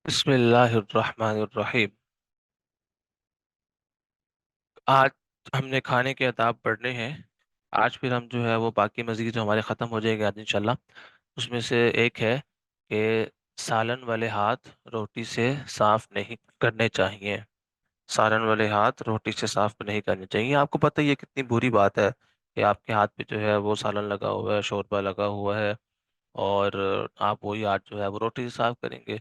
بسم اللہ الرحمن الرحیم۔ آج ہم نے کھانے کے آداب پڑھنے ہیں۔ آج پھر ہم جو ہے وہ باقی مزید جو ہمارے ختم ہو جائے گا آج انشاءاللہ، اس میں سے ایک ہے کہ سالن والے ہاتھ روٹی سے صاف نہیں کرنے چاہیے۔ سالن والے ہاتھ روٹی سے صاف نہیں کرنے چاہیے۔ آپ کو پتہ ہے یہ کتنی بری بات ہے کہ آپ کے ہاتھ پہ جو ہے وہ سالن لگا ہوا ہے، شوربہ لگا ہوا ہے، اور آپ وہی ہاتھ جو ہے وہ روٹی سے صاف کریں گے۔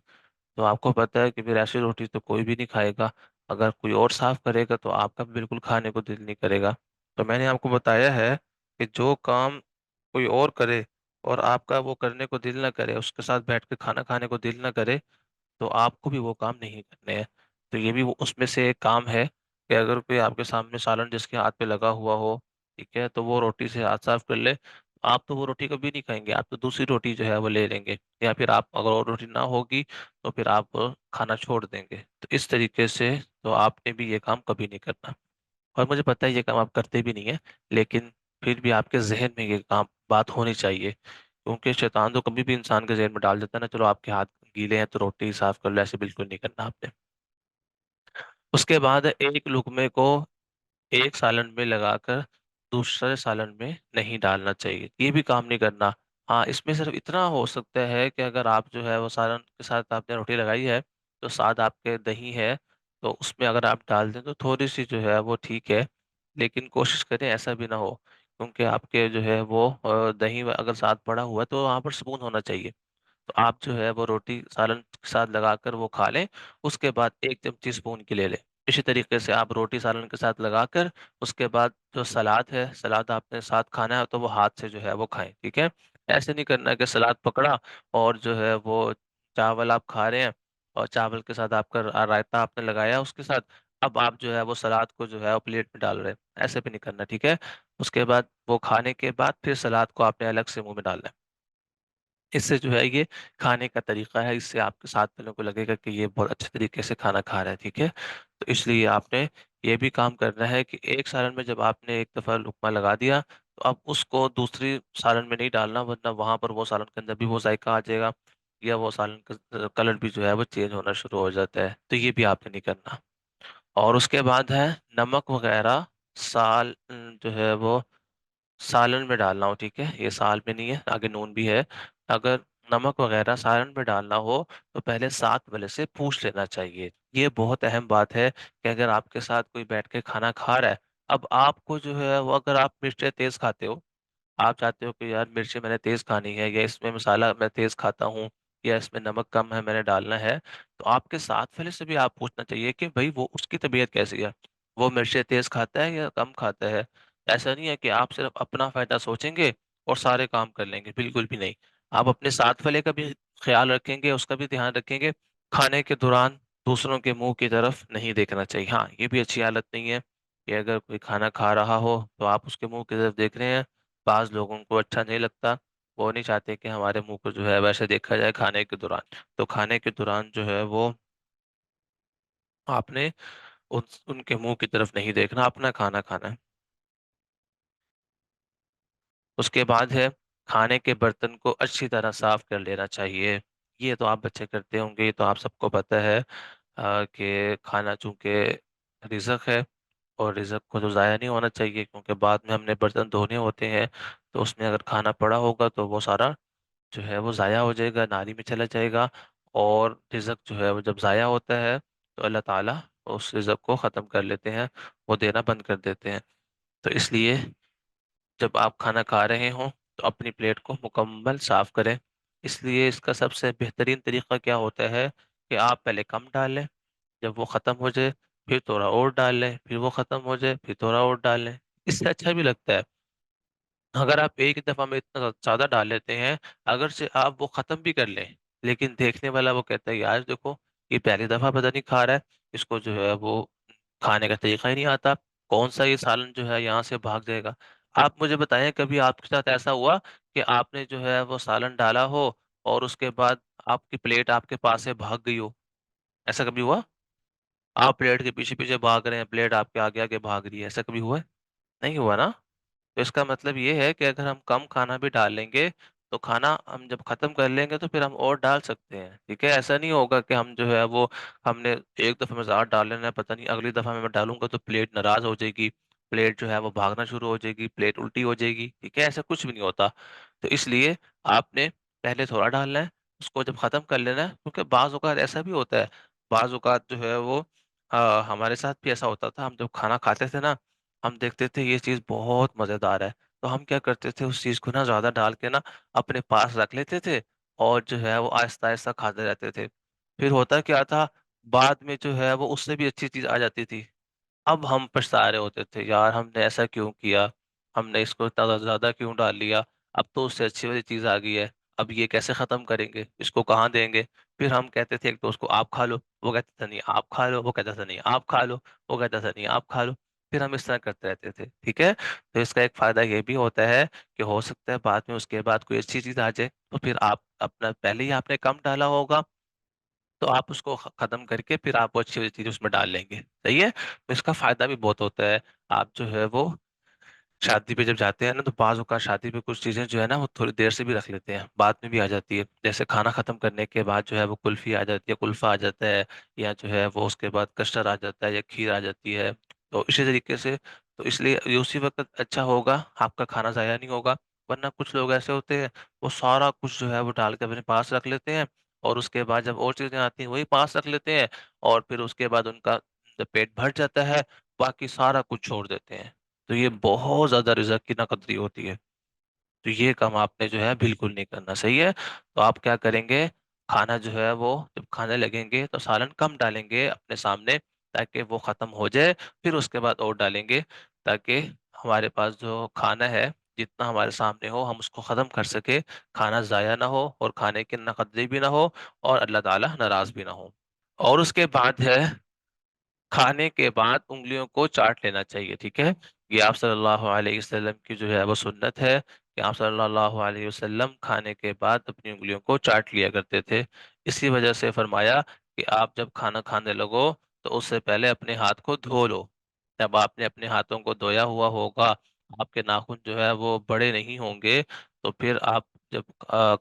تو آپ کو پتہ ہے کہ پھر ایسی روٹی تو کوئی بھی نہیں کھائے گا۔ اگر کوئی اور صاف کرے گا تو آپ کا بھی بالکل کھانے کو دل نہیں کرے گا۔ تو میں نے آپ کو بتایا ہے کہ جو کام کوئی اور کرے اور آپ کا وہ کرنے کو دل نہ کرے، اس کے ساتھ بیٹھ کے کھانا کھانے کو دل نہ کرے، تو آپ کو بھی وہ کام نہیں کرنے ہیں۔ تو یہ بھی اس میں سے ایک کام ہے کہ اگر کوئی آپ کے سامنے سالن جس کے ہاتھ پہ لگا ہوا ہو، ٹھیک ہے، تو وہ روٹی سے ہاتھ صاف کر لے، آپ تو وہ روٹی کبھی نہیں کھائیں گے، آپ تو دوسری روٹی جو ہے وہ لے لیں گے، یا پھر آپ اگر اور روٹی نہ ہوگی تو پھر آپ کھانا چھوڑ دیں گے۔ تو اس طریقے سے تو آپ نے بھی یہ کام کبھی نہیں کرنا، اور مجھے پتہ ہے یہ کام آپ کرتے بھی نہیں ہیں، لیکن پھر بھی آپ کے ذہن میں یہ کام بات ہونی چاہیے، کیونکہ شیطان تو کبھی بھی انسان کے ذہن میں ڈال دیتا ہے نا، چلو آپ کے ہاتھ گیلے ہیں تو روٹی صاف کر لو، ایسے بالکل نہیں کرنا آپ نے۔ اس کے بعد ایک لقمے کو ایک سالن میں لگا کر دوسرے سالن میں نہیں ڈالنا چاہیے، یہ بھی کام نہیں کرنا۔ ہاں، اس میں صرف اتنا ہو سکتا ہے کہ اگر آپ جو ہے وہ سالن کے ساتھ آپ نے روٹی لگائی ہے تو ساتھ آپ کے دہی ہے، تو اس میں اگر آپ ڈال دیں تو تھوڑی سی جو ہے وہ ٹھیک ہے، لیکن کوشش کریں ایسا بھی نہ ہو، کیونکہ آپ کے جو ہے وہ دہی اگر ساتھ پڑا ہوا ہے تو وہاں پر سپون ہونا چاہیے، تو آپ جو ہے وہ روٹی سالن کے ساتھ لگا کر وہ کھا لیں، اس کے بعد ایک چمچی سپون کی لے لیں۔ اسی طریقے سے آپ روٹی سالن کے ساتھ لگا کر اس کے بعد جو سلاد ہے، سلاد آپ نے ساتھ کھانا ہے تو وہ ہاتھ سے جو ہے وہ کھائیں، ٹھیک ہے۔ ایسے نہیں کرنا کہ سلاد پکڑا اور جو ہے وہ چاول آپ کھا رہے ہیں، اور چاول کے ساتھ آپ کا رائتا آپ نے لگایا اس کے ساتھ، اب آپ جو ہے وہ سلاد کو جو ہے وہ پلیٹ میں ڈال رہے ہیں، ایسے بھی نہیں کرنا، ٹھیک ہے۔ اس کے بعد وہ کھانے کے بعد پھر سلاد کو آپ نے الگ سے منہ میں ڈالنا ہے۔ اس سے جو ہے یہ کھانے کا طریقہ ہے، اس سے آپ کے ساتھ والوں کو لگے گا کہ یہ بہت اچھے طریقے سے کھانا کھا رہا ہے، ٹھیک ہے۔ تو اس لیے آپ نے یہ بھی کام کرنا ہے کہ ایک سالن میں جب آپ نے ایک دفعہ لقمہ لگا دیا تو اب اس کو دوسری سالن میں نہیں ڈالنا، ورنہ وہاں پر وہ سالن کے اندر بھی وہ ذائقہ آ جائے گا، یا وہ سالن کا کلر بھی جو ہے وہ چینج ہونا شروع ہو جاتا ہے، تو یہ بھی آپ نے نہیں کرنا۔ اور اس کے بعد ہے نمک وغیرہ سال جو ہے وہ سالن میں ڈالنا ہو، ٹھیک ہے، یہ سال میں نہیں ہے، آگے نون بھی ہے۔ اگر نمک وغیرہ سالن میں ڈالنا ہو تو پہلے ساتھ والے سے پوچھ لینا چاہیے۔ یہ بہت اہم بات ہے کہ اگر آپ کے ساتھ کوئی بیٹھ کے کھانا کھا رہا ہے، اب آپ کو جو ہے وہ اگر آپ مرچیں تیز کھاتے ہو، آپ چاہتے ہو کہ یار مرچیں میں نے تیز کھانی ہے، یا اس میں مسالہ میں تیز کھاتا ہوں، یا اس میں نمک کم ہے میں نے ڈالنا ہے، تو آپ کے ساتھ والے سے بھی آپ پوچھنا چاہیے کہ بھائی وہ اس کی طبیعت کیسی ہے، وہ مرچیں تیز کھاتا ہے یا کم کھاتا ہے۔ ایسا نہیں ہے کہ آپ صرف اپنا فائدہ سوچیں گے اور سارے کام کر لیں گے، بالکل بھی نہیں۔ آپ اپنے ساتھ والے کا بھی خیال رکھیں گے، اس کا بھی دھیان رکھیں گے۔ کھانے کے دوران دوسروں کے منہ کی طرف نہیں دیکھنا چاہیے۔ ہاں، یہ بھی اچھی عادت نہیں ہے کہ اگر کوئی کھانا کھا رہا ہو تو آپ اس کے منہ کی طرف دیکھ رہے ہیں، بعض لوگوں کو اچھا نہیں لگتا، وہ نہیں چاہتے کہ ہمارے منہ کو جو ہے ویسے دیکھا جائے کھانے کے دوران۔ تو کھانے کے دوران جو ہے وہ آپ نے ان کے منہ کی طرف نہیں دیکھنا، اپنا کھانا کھانا ہے۔ اس کے بعد ہے کھانے کے برتن کو اچھی طرح صاف کر لینا چاہیے۔ یہ تو آپ بچے کرتے ہوں گے، یہ تو آپ سب کو پتہ ہے کہ کھانا چونکہ رزق ہے، اور رزق کو تو ضائع نہیں ہونا چاہیے، کیونکہ بعد میں ہم نے برتن دھونے ہوتے ہیں، تو اس میں اگر کھانا پڑا ہوگا تو وہ سارا جو ہے وہ ضائع ہو جائے گا، نالی میں چلا جائے گا، اور رزق جو ہے وہ جب ضائع ہوتا ہے تو اللہ تعالیٰ اس رزق کو ختم کر لیتے ہیں، وہ دینا بند کر دیتے ہیں۔ تو اس لیے جب آپ کھانا کھا رہے ہوں تو اپنی پلیٹ کو مکمل صاف کریں۔ اس لیے اس کا سب سے بہترین طریقہ کیا ہوتا ہے کہ آپ پہلے کم ڈال لیں، جب وہ ختم ہو جائے پھر تھوڑا اور ڈال لیں، پھر وہ ختم ہو جائے پھر تھوڑا اور ڈال لیں، اس سے اچھا بھی لگتا ہے۔ اگر آپ ایک دفعہ میں اتنا زیادہ ڈال لیتے ہیں، اگر سے آپ وہ ختم بھی کر لیں، لیکن دیکھنے والا وہ کہتا ہے یار دیکھو یہ پہلی دفعہ پتہ نہیں کھا رہا ہے، اس کو جو ہے وہ کھانے کا طریقہ ہی نہیں آتا، کون سا یہ سالن جو ہے یہاں سے بھاگ جائے گا۔ آپ مجھے بتائیں کبھی آپ کے ساتھ ایسا ہوا کہ آپ نے جو ہے وہ سالن ڈالا ہو اور اس کے بعد آپ کی پلیٹ آپ کے پاس سے بھاگ گئی ہو؟ ایسا کبھی ہوا؟ آپ پلیٹ کے پیچھے پیچھے بھاگ رہے ہیں، پلیٹ آپ کے آگے آگے بھاگ رہی ہے، ایسا کبھی ہوا ہے؟ نہیں ہوا نا؟ تو اس کا مطلب یہ ہے کہ اگر ہم کم کھانا بھی ڈال لیں گے تو کھانا ہم جب ختم کر لیں گے تو پھر ہم اور ڈال سکتے ہیں، ٹھیک ہے؟ ایسا نہیں ہوگا کہ ہم جو ہے وہ ہم نے ایک دفعہ میں زیادہ ڈال لینا ہے، پتہ نہیں اگلی دفعہ میں ڈالوں گا تو پلیٹ ناراض ہو جائے گی، پلیٹ جو ہے وہ بھاگنا شروع ہو جائے گی، پلیٹ الٹی ہو جائے گی، ٹھیک ہے؟ ایسا کچھ بھی نہیں ہوتا۔ تو اس لیے آپ نے پہلے تھوڑا ڈالنا ہے، اس کو جب ختم کر لینا ہے، کیونکہ بعض اوقات ایسا بھی ہوتا ہے، بعض اوقات جو ہے وہ ہمارے ساتھ بھی ایسا ہوتا تھا، ہم جب کھانا کھاتے تھے نا، ہم دیکھتے تھے یہ چیز بہت مزیدار ہے، تو ہم کیا کرتے تھے اس چیز کو نا زیادہ ڈال کے نا اپنے پاس رکھ لیتے تھے اور جو ہے وہ آہستہ آہستہ کھاتے رہتے تھے۔ پھر ہوتا کیا تھا، بعد میں جو ہے وہ اس سے بھی اچھی چیز آ جاتی تھی، اب ہم پچھتا رہے ہوتے تھے، یار ہم نے ایسا کیوں کیا، ہم نے اس کو اتنا زیادہ کیوں ڈال لیا، اب تو اس سے اچھی والی چیز آ گئی ہے، اب یہ کیسے ختم کریں گے، اس کو کہاں دیں گے؟ پھر ہم کہتے تھے ایک دوست کو آپ کھا لو، وہ کہتا تھا نہیں آپ کھا لو، وہ کہتا تھا نہیں آپ کھا لو، وہ کہتا تھا نہیں آپ کھا لو، پھر ہم اس طرح کرتے رہتے تھے، ٹھیک ہے؟ تو اس کا ایک فائدہ یہ بھی ہوتا ہے کہ ہو سکتا ہے بعد میں اس کے بعد کوئی اچھی چیز آ جائے، تو پھر آپ اپنا پہلے ہی آپ نے کم ڈالا ہوگا، تو آپ اس کو ختم کر کے پھر آپ وہ اچھی والی چیز اس میں ڈال لیں گے، صحیح ہے؟ تو اس کا فائدہ بھی بہت ہوتا ہے۔ آپ جو ہے وہ شادی پہ جب جاتے ہیں نا تو بعض اوقات شادی پہ کچھ چیزیں جو ہے نا وہ تھوڑی دیر سے بھی رکھ لیتے ہیں، بعد میں بھی آ جاتی ہے، جیسے کھانا ختم کرنے کے بعد جو ہے وہ کلفی آ جاتی ہے، کلفہ آ جاتا ہے، یا جو ہے وہ اس کے بعد کسٹر آ جاتا ہے یا کھیر آ جاتی ہے، تو اسی طریقے سے تو اس لیے یہ اسی وقت اچھا ہوگا، آپ کا کھانا ضائع نہیں ہوگا، ورنہ کچھ لوگ ایسے ہوتے ہیں وہ سارا کچھ جو ہے وہ ڈال کے اپنے پاس رکھ لیتے ہیں، اور اس کے بعد جب اور چیزیں آتی ہیں وہی پاس رکھ لیتے ہیں، اور پھر اس کے بعد ان کا جب پیٹ بھر جاتا ہے باقی سارا کچھ چھوڑ دیتے ہیں، تو یہ بہت زیادہ رزق کی نقدری ہوتی ہے، تو یہ کام آپ نے جو ہے بالکل نہیں کرنا، صحیح ہے؟ تو آپ کیا کریں گے، کھانا جو ہے وہ جب کھانے لگیں گے تو سالن کم ڈالیں گے اپنے سامنے تاکہ وہ ختم ہو جائے، پھر اس کے بعد اور ڈالیں گے تاکہ ہمارے پاس جو کھانا ہے جتنا ہمارے سامنے ہو ہم اس کو ختم کر سکے، کھانا ضائع نہ ہو اور کھانے کی نقدری بھی نہ ہو اور اللہ تعالی ناراض بھی نہ ہو۔ اور اس کے بعد ہے، کھانے کے بعد انگلیوں کو چاٹ لینا چاہیے، ٹھیک ہے؟ یہ آپ صلی اللہ علیہ وسلم کی جو ہے وہ سنت ہے کہ آپ صلی اللہ علیہ وسلم کھانے کے بعد اپنی انگلیوں کو چاٹ لیا کرتے تھے، اسی وجہ سے فرمایا کہ آپ جب کھانا کھانے لگو تو اس سے پہلے اپنے ہاتھ کو دھو لو، جب آپ نے اپنے ہاتھوں کو دھویا ہوا ہوگا، آپ کے ناخن جو ہے وہ بڑے نہیں ہوں گے، تو پھر آپ جب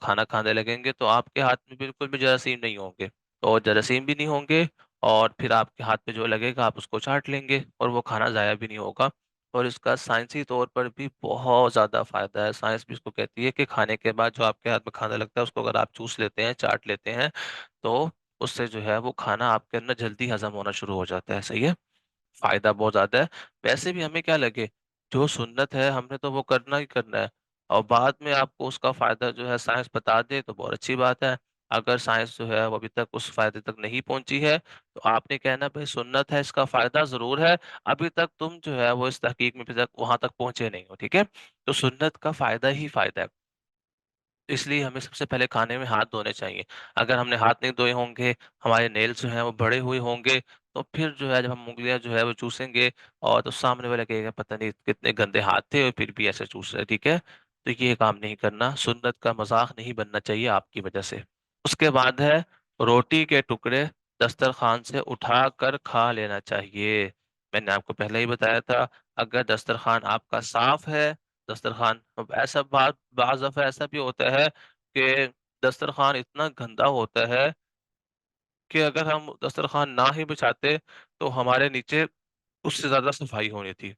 کھانا کھانے لگیں گے تو آپ کے ہاتھ میں بالکل بھی جراثیم نہیں ہوں گے، اور جراثیم بھی نہیں ہوں گے، اور پھر آپ کے ہاتھ پہ جو لگے گا آپ اس کو چاٹ لیں گے اور وہ کھانا ضائع بھی نہیں ہوگا، اور اس کا سائنسی طور پر بھی بہت زیادہ فائدہ ہے، سائنس بھی اس کو کہتی ہے کہ کھانے کے بعد جو آپ کے ہاتھ میں کھانا لگتا ہے اس کو اگر آپ چوس لیتے ہیں، چاٹ لیتے ہیں، تو اس سے جو ہے وہ کھانا آپ کے اندر جلدی ہضم ہونا شروع ہو جاتا ہے، صحیح ہے؟ فائدہ بہت زیادہ ہے، ویسے بھی ہمیں کیا لگے، جو سنت ہے ہم نے تو وہ کرنا ہی کرنا ہے، اور بعد میں آپ کو اس کا فائدہ جو ہے سائنس بتا دے تو بہت اچھی بات ہے، اگر سائنس جو ہے وہ ابھی تک اس فائدے تک نہیں پہنچی ہے تو آپ نے کہنا بھائی سنت ہے اس کا فائدہ ضرور ہے، ابھی تک تم جو ہے وہ اس تحقیق میں ابھی تک وہاں تک پہنچے نہیں ہو، ٹھیک ہے؟ تو سنت کا فائدہ ہی فائدہ ہے، اس لیے ہمیں سب سے پہلے کھانے میں ہاتھ دھونے چاہیے، اگر ہم نے ہاتھ نہیں دھوئے ہوں گے، ہمارے نیلز جو ہیں وہ بڑے ہوئے ہوں گے، تو پھر جو ہے جب ہم انگلیاں جو ہے وہ چوسیں گے اور تو سامنے والا کہے گا پتہ نہیں کتنے گندے ہاتھ تھے اور پھر بھی ایسے چوس رہے، ٹھیک ہے؟ تو یہ کام نہیں کرنا، سنت کا مذاق نہیں بننا چاہیے آپ کی وجہ سے۔ اس کے بعد ہے روٹی کے ٹکڑے دسترخوان سے اٹھا کر کھا لینا چاہیے، میں نے آپ کو پہلے ہی بتایا تھا، اگر دسترخوان آپ کا صاف ہے، دسترخوان ایسا بعض دفعہ ایسا بھی ہوتا ہے کہ دسترخوان اتنا گندا ہوتا ہے کہ اگر ہم دسترخوان نہ ہی بچھاتے تو ہمارے نیچے اس سے زیادہ صفائی ہونی تھی،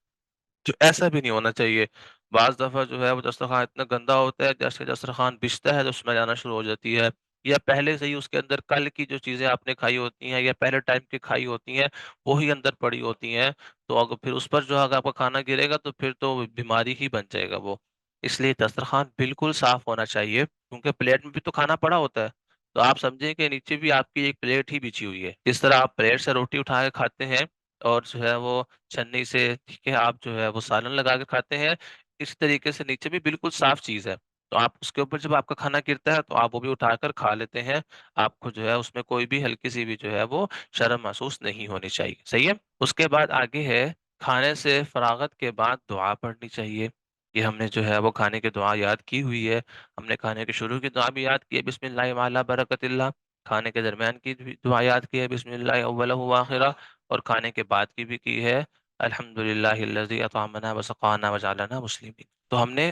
جو ایسا بھی نہیں ہونا چاہیے، بعض دفعہ جو ہے وہ دسترخوان اتنا گندا ہوتا ہے جیسے دسترخوان بچھتا ہے تو اس میں جانا شروع ہو جاتی ہے، یا پہلے سے ہی اس کے اندر کل کی جو چیزیں آپ نے کھائی ہوتی ہیں یا پہلے ٹائم کی کھائی ہوتی ہیں وہی اندر پڑی ہوتی ہیں، تو اگر پھر اس پر جو اگر آپ کا کھانا گرے گا تو پھر تو بیماری ہی بن جائے گا وہ، اس لیے دسترخوان بالکل صاف ہونا چاہیے، کیونکہ پلیٹ میں بھی تو کھانا پڑا ہوتا ہے، تو آپ سمجھیں کہ نیچے بھی آپ کی ایک پلیٹ ہی بچھی ہوئی ہے، جس طرح آپ پلیٹ سے روٹی اٹھا کے کھاتے ہیں اور جو ہے وہ چھنی سے، ٹھیک ہے، آپ جو ہے وہ سالن لگا کے کھاتے ہیں، اس طریقے سے نیچے بھی بالکل صاف چیز ہے، تو آپ اس کے اوپر جب آپ کا کھانا گرتا ہے تو آپ وہ بھی اٹھا کر کھا لیتے ہیں، آپ کو جو ہے اس میں کوئی بھی ہلکی سی بھی جو ہے وہ شرم محسوس نہیں ہونی چاہیے، صحیح ہے؟ اس کے بعد آگے ہے، کھانے سے فراغت کے بعد دعا پڑھنی چاہیے، یہ ہم نے جو ہے وہ کھانے کی دعا یاد کی ہوئی ہے، ہم نے کھانے کے شروع کی دعا بھی یاد کی ہے بسم اللہ وعلی برکت اللہ، کھانے کے درمیان کی بھی دعا یاد کی ہے بسم اللہ اولہ وآخرہ، اور کھانے کے بعد کی بھی کی ہے الحمد للہ الذی اطعمنا وسقانا وجعلنا مسلمین، تو ہم نے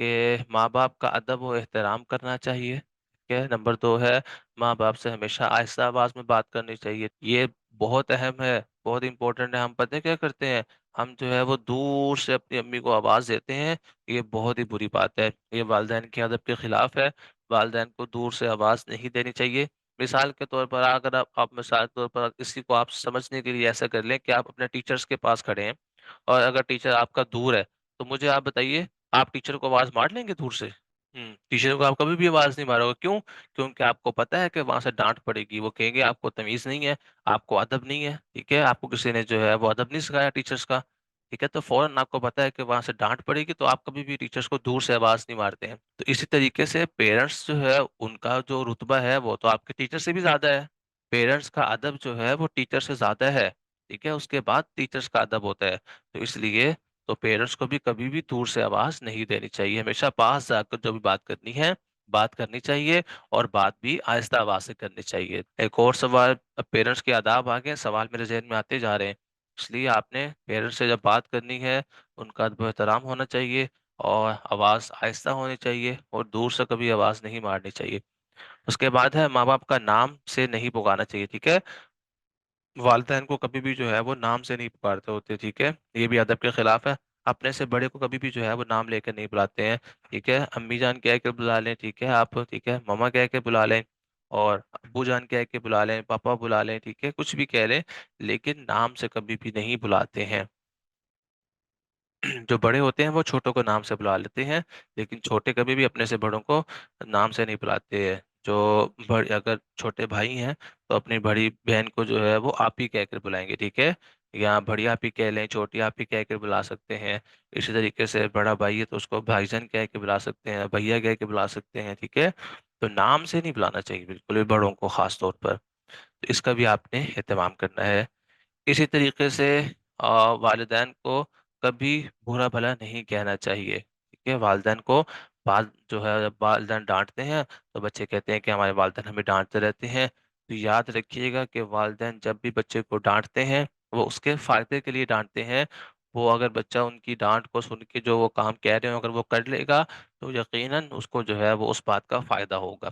کہ ماں باپ کا ادب و احترام کرنا چاہیے، ٹھیک ہے۔ نمبر 2 ہے ماں باپ سے ہمیشہ آہستہ آواز میں بات کرنی چاہیے، یہ بہت اہم ہے، بہت امپورٹنٹ ہے۔ ہم پتہ ہے کیا کرتے ہیں، ہم جو ہے وہ دور سے اپنی امی کو آواز دیتے ہیں، یہ بہت ہی بری بات ہے، یہ والدین کے ادب کے خلاف ہے۔ والدین کو دور سے آواز نہیں دینی چاہیے۔ مثال کے طور پر اگر آپ مثال کے طور پر کسی کو آپ سمجھنے کے لیے ایسا کر لیں کہ آپ اپنے ٹیچرز کے پاس کھڑے ہیں، اور اگر ٹیچر آپ کا دور ہے تو مجھے آپ بتائیے، آپ ٹیچر کو آواز مار لیں گے دور سے؟ ٹیچر کو آپ کبھی بھی آواز نہیں مارو گے، کیوں؟ کیونکہ آپ کو پتہ ہے کہ وہاں سے ڈانٹ پڑے گی، وہ کہیں گے آپ کو تمیز نہیں ہے، آپ کو ادب نہیں ہے، ٹھیک ہے، آپ کو کسی نے جو ہے وہ ادب نہیں سکھایا ٹیچرز کا، ٹھیک ہے، تو فوراً آپ کو پتہ ہے کہ وہاں سے ڈانٹ پڑے گی، تو آپ کبھی بھی ٹیچرز کو دور سے آواز نہیں مارتے ہیں۔ تو اسی طریقے سے پیرنٹس جو ہے ان کا جو رتبہ ہے وہ تو آپ کے ٹیچر سے بھی زیادہ ہے، پیرنٹس کا ادب جو ہے وہ ٹیچر سے زیادہ ہے، ٹھیک ہے، اس کے بعد ٹیچرز کا ادب ہوتا ہے۔ تو اس لیے تو پیرنٹس کو بھی کبھی بھی دور سے آواز نہیں دینی چاہیے، ہمیشہ پاس جا کر جو بھی بات کرنی ہے بات کرنی چاہیے، اور بات بھی آہستہ آواز سے کرنی چاہیے۔ ایک اور سوال، اب پیرنٹس کے آداب آگے سوال میرے ذہن میں آتے جا رہے ہیں، اس لیے آپ نے پیرنٹس سے جب بات کرنی ہے ان کا ادب و احترام ہونا چاہیے، اور آواز آہستہ ہونی چاہیے، اور دور سے کبھی آواز نہیں مارنی چاہیے۔ اس کے بعد ہے ماں باپ کا نام سے نہیں پکارنا چاہیے، ٹھیک ہے، والدین کو کبھی بھی جو ہے وہ نام سے نہیں پکارتے ہوتے، ٹھیک ہے، یہ بھی ادب کے خلاف ہے۔ اپنے سے بڑے کو کبھی بھی جو ہے وہ نام لے کے نہیں بلاتے ہیں، ٹھیک ہے، امی جان کہہ کے بلا لیں، ٹھیک ہے آپ، ٹھیک ہے، ماما کہہ کے بلا لیں، اور ابو جان کہہ کے بلا لیں، پاپا بلا لیں، ٹھیک ہے، کچھ بھی کہہ لیں، لیکن نام سے کبھی بھی نہیں بلاتے ہیں۔ جو بڑے ہوتے ہیں وہ چھوٹوں کو نام سے بلا لیتے ہیں، لیکن چھوٹے کبھی بھی اپنے سے بڑوں کو نام سے نہیں بلاتے ہیں۔ جو اگر چھوٹے بھائی ہیں تو اپنی بڑی بہن کو جو ہے وہ آپ ہی کہہ کر بلائیں گے، ٹھیک ہے، یا بڑی آپ ہی کہہ لیں، چھوٹی آپ ہی کہہ کے بلا سکتے ہیں۔ اسی طریقے سے بڑا بھائی ہے تو اس کو بھائی جان کہہ کے بلا سکتے ہیں، بھیا کہہ کے بلا سکتے ہیں، ٹھیک ہے، تو نام سے نہیں بلانا چاہیے بالکل بھی بڑوں کو، خاص طور پر، تو اس کا بھی آپ نے اہتمام کرنا ہے۔ اسی طریقے سے والدین کو کبھی برا بھلا نہیں کہنا چاہیے، ٹھیک ہے، والدین کو بال جو ہے جب والدین ڈانٹتے ہیں تو بچے کہتے ہیں کہ ہمارے والدین ہمیں ڈانٹتے رہتے ہیں، تو یاد رکھیے گا کہ والدین جب بھی بچے کو ڈانٹتے ہیں وہ اس کے فائدے کے لیے ڈانٹتے ہیں، وہ اگر بچہ ان کی ڈانٹ کو سن کے جو وہ کام کہہ رہے ہو اگر وہ کر لے گا تو یقیناً اس کو جو ہے وہ اس بات کا فائدہ ہوگا،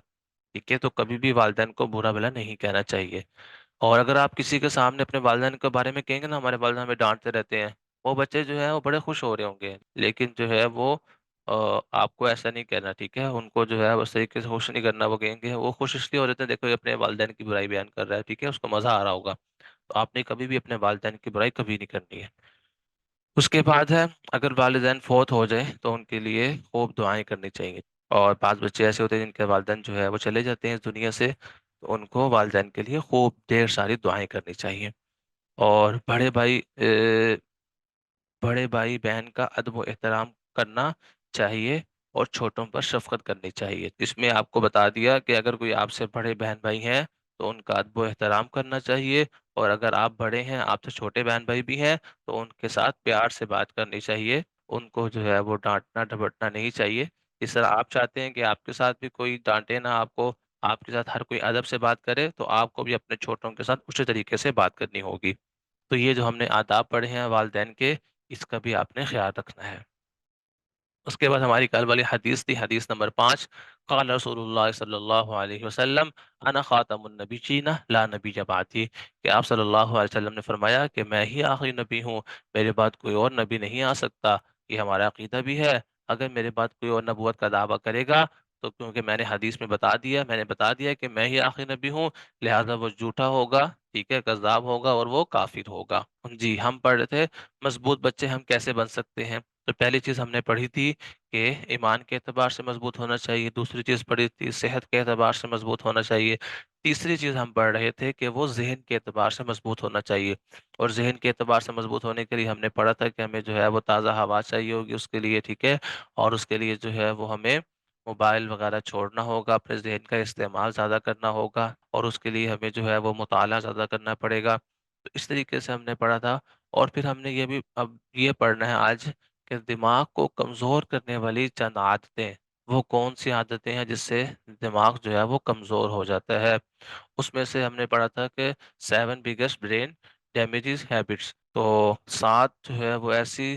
ٹھیک ہے، تو کبھی بھی والدین کو برا بھلا نہیں کہنا چاہیے۔ اور اگر آپ کسی کے سامنے اپنے والدین کے بارے میں کہیں گے نا ہمارے والدین ہمیں ڈانٹتے رہتے ہیں، وہ بچے جو ہیں وہ بڑے خوش ہو رہے ہوں گے، لیکن جو ہے وہ آپ کو ایسا نہیں کہنا، ٹھیک ہے، ان کو جو ہے اس طریقے سے خوش نہیں کرنا، وہ کہیں گے وہ خوش اس لیے ہو رہتے ہیں دیکھو یہ اپنے والدین کی برائی بیان کر رہا ہے، ٹھیک ہے، اس کو مزہ آ رہا ہوگا، تو آپ نے کبھی بھی اپنے والدین کی برائی کبھی نہیں کرنی ہے۔ اس کے بعد ہے اگر والدین فوت ہو جائیں تو ان کے لیے خوب دعائیں کرنی چاہیے، اور بعض بچے ایسے ہوتے ہیں جن کے والدین جو ہے وہ چلے جاتے ہیں اس دنیا سے، تو ان کو والدین کے لیے خوب ڈھیر ساری دعائیں کرنی چاہیے۔ اور بڑے بھائی بہن کا ادب و احترام کرنا چاہیے، اور چھوٹوں پر شفقت کرنی چاہیے۔ اس میں آپ کو بتا دیا کہ اگر کوئی آپ سے بڑے بہن بھائی ہیں تو ان کا ادب و احترام کرنا چاہیے، اور اگر آپ بڑے ہیں آپ سے چھوٹے بہن بھائی بھی ہیں تو ان کے ساتھ پیار سے بات کرنی چاہیے، ان کو جو ہے وہ ڈانٹنا ڈپٹنا نہیں چاہیے۔ اس طرح آپ چاہتے ہیں کہ آپ کے ساتھ بھی کوئی ڈانٹے نہ آپ کو، آپ کے ساتھ ہر کوئی ادب سے بات کرے، تو آپ کو بھی اپنے چھوٹوں کے ساتھ اسی طریقے سے بات کرنی ہوگی۔ تو یہ جو ہم نے آداب پڑھے ہیں والدین کے، اس کا بھی آپ نے خیال رکھنا ہے۔ اس کے بعد ہماری کل والی حدیث تھی، حدیث نمبر 5، قال رسول اللہ صلی اللہ علیہ وسلم انا خاتم النبیین لا نبی بعدی، کہ آپ صلی اللہ علیہ وسلم نے فرمایا کہ میں ہی آخری نبی ہوں، میرے بعد کوئی اور نبی نہیں آ سکتا۔ یہ ہمارا عقیدہ بھی ہے، اگر میرے بعد کوئی اور نبوت کا دعویٰ کرے گا تو کیونکہ میں نے حدیث میں بتا دیا کہ میں ہی آخری نبی ہوں، لہذا وہ جھوٹا ہوگا، ٹھیک ہے، کذاب ہوگا، اور وہ کافر ہوگا۔ جی ہم پڑھ رہے تھے مضبوط بچے ہم کیسے بن سکتے ہیں، تو پہلی چیز ہم نے پڑھی تھی کہ ایمان کے اعتبار سے مضبوط ہونا چاہیے، دوسری چیز پڑھی تھی صحت کے اعتبار سے مضبوط ہونا چاہیے، تیسری چیز ہم پڑھ رہے تھے کہ وہ ذہن کے اعتبار سے مضبوط ہونا چاہیے، اور ذہن کے اعتبار سے مضبوط ہونے کے لیے ہم نے پڑھا تھا کہ ہمیں جو ہے وہ تازہ ہوا چاہیے ہوگی اس کے لیے، ٹھیک ہے، اور اس کے لیے جو ہے وہ ہمیں موبائل وغیرہ چھوڑنا ہوگا، اپنے ذہن کا استعمال زیادہ کرنا ہوگا، اور اس کے لیے ہمیں جو ہے وہ مطالعہ زیادہ کرنا پڑے گا، تو اس طریقے سے ہم نے پڑھا تھا۔ اور پھر ہم نے یہ بھی اب یہ پڑھنا ہے آج کہ دماغ کو کمزور کرنے والی چند عادتیں، وہ کون سی عادتیں ہیں جس سے دماغ جو ہے وہ کمزور ہو جاتا ہے۔ اس میں سے ہم نے پڑھا تھا کہ 7 biggest brain damages habits، تو 7 جو ہے وہ ایسی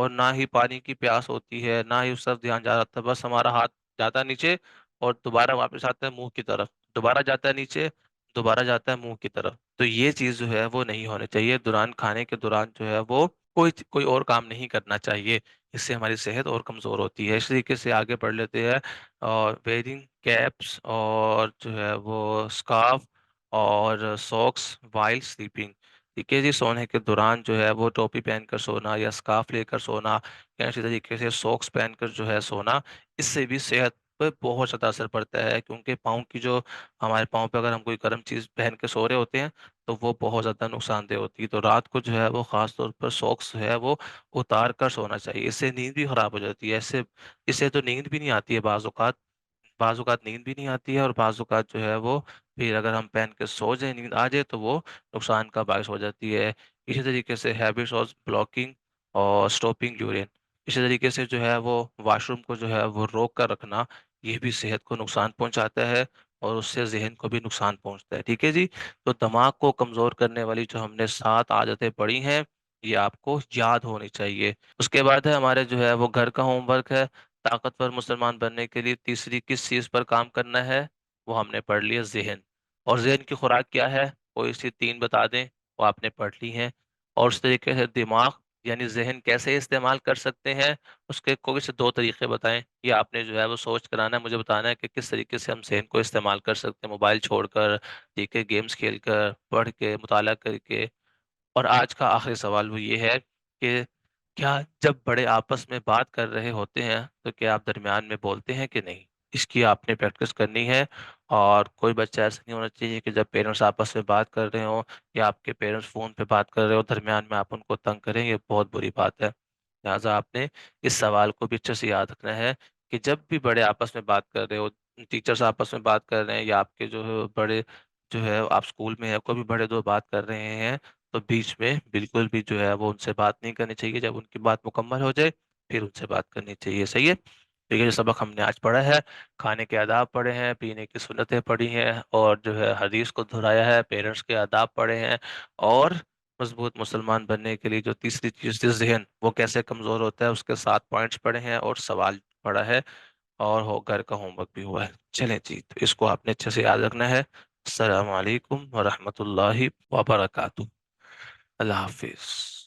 اور نہ ہی پانی کی پیاس ہوتی ہے، نہ ہی اس طرف دھیان جاتا ہے، بس ہمارا ہاتھ جاتا ہے نیچے اور دوبارہ واپس آتا ہے منہ کی طرف، دوبارہ جاتا ہے نیچے، دوبارہ جاتا ہے منہ کی طرف۔ تو یہ چیز جو ہے وہ نہیں ہونی چاہیے دوران کھانے کے دوران، جو ہے وہ کوئی اور کام نہیں کرنا چاہیے، اس سے ہماری صحت اور کمزور ہوتی ہے۔ اس طریقے سے آگے بڑھ لیتے ہیں، اور ویئرنگ کیپس اور جو ہے وہ اسکارف اور سوکس وائل سلیپنگ۔ ٹھیک ہے جی، سونے کے دوران جو ہے وہ ٹوپی پہن کر سونا یا اسکارف لے کر سونا یا اسی طریقے سے سوکس پہن کر جو ہے سونا، اس سے بھی صحت پہ بہت زیادہ اثر پڑتا ہے، کیونکہ پاؤں کی جو ہمارے پاؤں پہ اگر ہم کوئی گرم چیز پہن کے سو رہے ہوتے ہیں تو وہ بہت زیادہ نقصان دہ ہوتی ہے۔ تو رات کو جو ہے وہ خاص طور پر سوکس جو ہے وہ اتار کر سونا چاہیے، اس سے نیند بھی خراب ہو جاتی ہے، اس سے تو نیند بھی نہیں آتی ہے بعض اوقات نیند بھی نہیں آتی ہے، اور بعض اوقات جو ہے وہ پھر اگر ہم پہن کے سو جائیں نیند آ جائے تو وہ نقصان کا باعث ہو جاتی ہے۔ اسی طریقے سے ہیبٹس آف بلاکنگ اور اسٹاپنگ یورین، اسی طریقے سے جو ہے وہ واش روم کو جو ہے وہ روک کر رکھنا، یہ بھی صحت کو نقصان پہنچاتا ہے اور اس سے ذہن کو بھی نقصان پہنچتا ہے۔ ٹھیک ہے جی، تو دماغ کو کمزور کرنے والی جو ہم نے 7 عادتیں پڑھی ہیں، یہ آپ کو یاد ہونی چاہیے۔ اس کے بعد ہے ہمارے جو ہے وہ گھر کا ہوم ورک ہے۔ طاقتور مسلمان بننے کے لیے تیسری کس چیز پر کام کرنا ہے، وہ ہم نے پڑھ لیا، ذہن۔ اور ذہن کی خوراک کیا ہے، کوئی سی 3 بتا دیں، وہ آپ نے پڑھ لی ہیں۔ اور اس طریقے سے دماغ یعنی ذہن کیسے استعمال کر سکتے ہیں، اس کے کوئی سے 2 طریقے بتائیں۔ یہ آپ نے جو ہے وہ سوچ کر آنا ہے، مجھے بتانا ہے کہ کس طریقے سے ہم ذہن کو استعمال کر سکتے ہیں، موبائل چھوڑ کر، ٹھیک ہے، گیمز کھیل کر، پڑھ کے، مطالعہ کر کے۔ اور آج کا آخری سوال وہ یہ ہے کہ کیا جب بڑے آپس میں بات کر رہے ہوتے ہیں تو کیا آپ درمیان میں بولتے ہیں کہ نہیں؟ اس کی آپ نے پریکٹس کرنی ہے، اور کوئی بچہ ایسا نہیں ہونا چاہیے کہ جب پیرنٹس آپس میں بات کر رہے ہوں یا آپ کے پیرنٹس فون پہ بات کر رہے ہو درمیان میں آپ ان کو تنگ کریں، یہ بہت بری بات ہے۔ لہٰذا آپ نے اس سوال کو بھی اچھے سے یاد رکھنا ہے کہ جب بھی بڑے آپس میں بات کر رہے ہو، ٹیچرس آپس میں بات کر رہے ہیں یا آپ کے جو ہے بڑے جو ہے آپ اسکول میں ہے کوئی بھی بڑے دو بات کر رہے ہیں، تو بیچ میں بالکل بھی جو ہے وہ ان سے بات نہیں کرنی چاہیے، جب ان کی بات مکمل ہو جائے پھر ان سے بات کرنی چاہیے۔ صحیح ہے؟ تو یہ جو سبق ہم نے آج پڑھا ہے، کھانے کے آداب پڑھے ہیں، پینے کی سنتیں پڑھی ہیں، اور جو ہے حدیث کو دہرایا ہے، پیرنٹس کے آداب پڑھے ہیں، اور مضبوط مسلمان بننے کے لیے جو تیسری چیز تھی ذہن، وہ کیسے کمزور ہوتا ہے، اس کے 7 پوائنٹس پڑھے ہیں اور سوال پڑھا ہے، اور گھر کا ہوم ورک بھی ہوا ہے۔ چلیں جی، تو اس کو آپ نے اچھے سے یاد رکھنا ہے۔ السلام علیکم ورحمۃ اللہ وبرکاتہ۔ اللہ حافظ۔